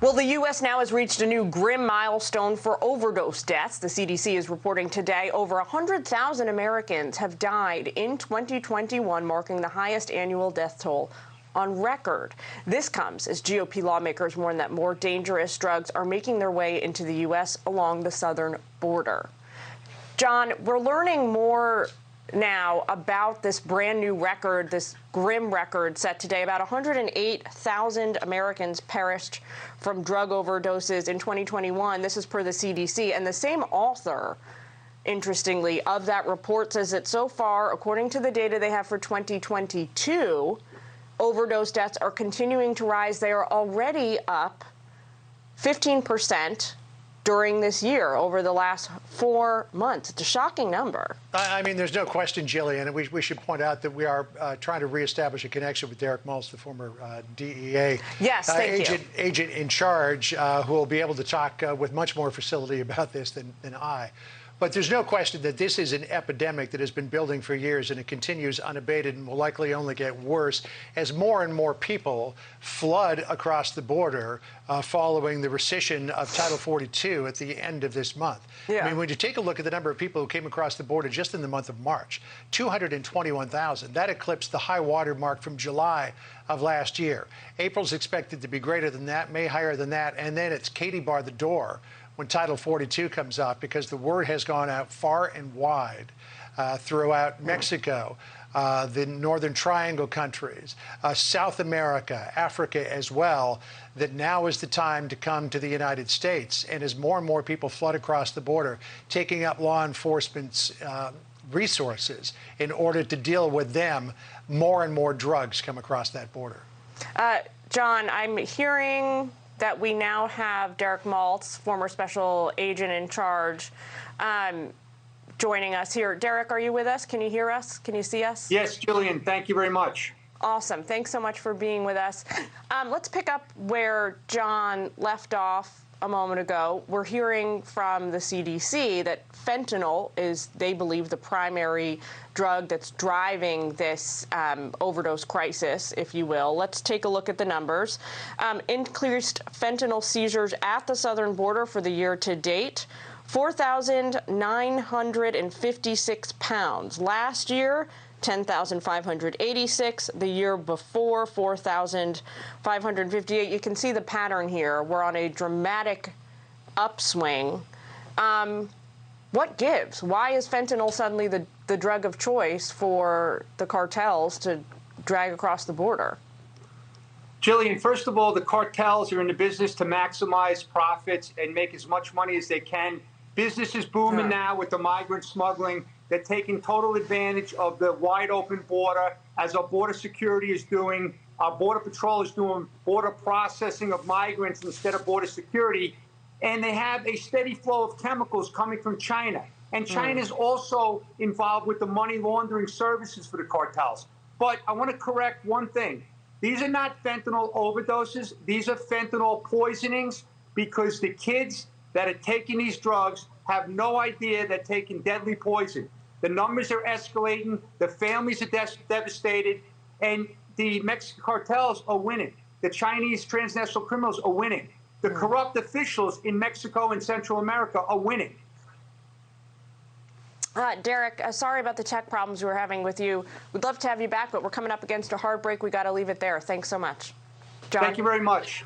Well, the U.S. now has reached a new grim milestone for overdose deaths. The CDC is reporting today over 100,000 Americans have died in 2021, marking the highest annual death toll on record. This comes as GOP lawmakers warn that more dangerous drugs are making their way into the U.S. along the southern border. John, we're learning more now about this brand new record, this grim record set today. About 108,000 Americans perished from drug overdoses in 2021. This is per the CDC. And the same author, interestingly, of that report says that so far, according to the data they have for 2022, overdose deaths are continuing to rise. They are already up 15% during this year, over the last 4 months. It's a shocking number. I mean, there's no question, Gillian, and we should point out that we are trying to reestablish a connection with Derek Maltz, the former DEA agent in charge, who will be able to talk with much more facility about this than I. But there's no question that this is an epidemic that has been building for years, and it continues unabated and will likely only get worse as more and more people flood across the border following the rescission of Title 42 at the end of this month. Yeah. I mean, when you take a look at the number of people who came across the border just in the month of March, 221,000. That eclipsed the high water mark from July of last year. April's expected to be greater than that, May higher than that, and then it's Katie bar the door when Title 42 comes off, because the word has gone out far and wide throughout Mexico, the Northern Triangle countries, South America, Africa as well, that now is the time to come to the United States. And as more and more people flood across the border, taking up law enforcement's resources in order to deal with them, more and more drugs come across that border. John, I'm hearing that we now have Derek Maltz, former special agent in charge, joining us here. Derek, are you with us? Can you hear us? Can you see us? Yes, Gillian, thank you very much. Awesome. Thanks so much for being with us. Let's pick up where John left off a moment ago. We're hearing from the CDC that fentanyl is, they believe, the primary drug that's driving this overdose crisis, if you will. Let's take a look at the numbers. Increased fentanyl seizures at the southern border for the year to date, 4,956 pounds. Last year, 10,586. The year before, 4,558. You can see the pattern here. We're on a dramatic upswing. What gives? Why is fentanyl suddenly the drug of choice for the cartels to drag across the border? Gillian, first of all, the cartels are in the business to maximize profits and make as much money as they can. Business is booming now with the migrant smuggling. They're taking total advantage of the wide open border, as our border security is doing. Our border patrol is doing border processing of migrants instead of border security. And they have a steady flow of chemicals coming from China. And China is also involved with the money laundering services for the cartels. But I want to correct one thing. These are not fentanyl overdoses. These are fentanyl poisonings, because the kids that are taking these drugs have no idea they're taking deadly poison. The numbers are escalating. The families are devastated. And the Mexican cartels are winning. The Chinese transnational criminals are winning. The corrupt officials in Mexico and Central America are winning. Derek, sorry about the tech problems we were having with you. We'd love to have you back, but we're coming up against a hard break. We got to leave it there. Thanks so much. John? Thank you very much.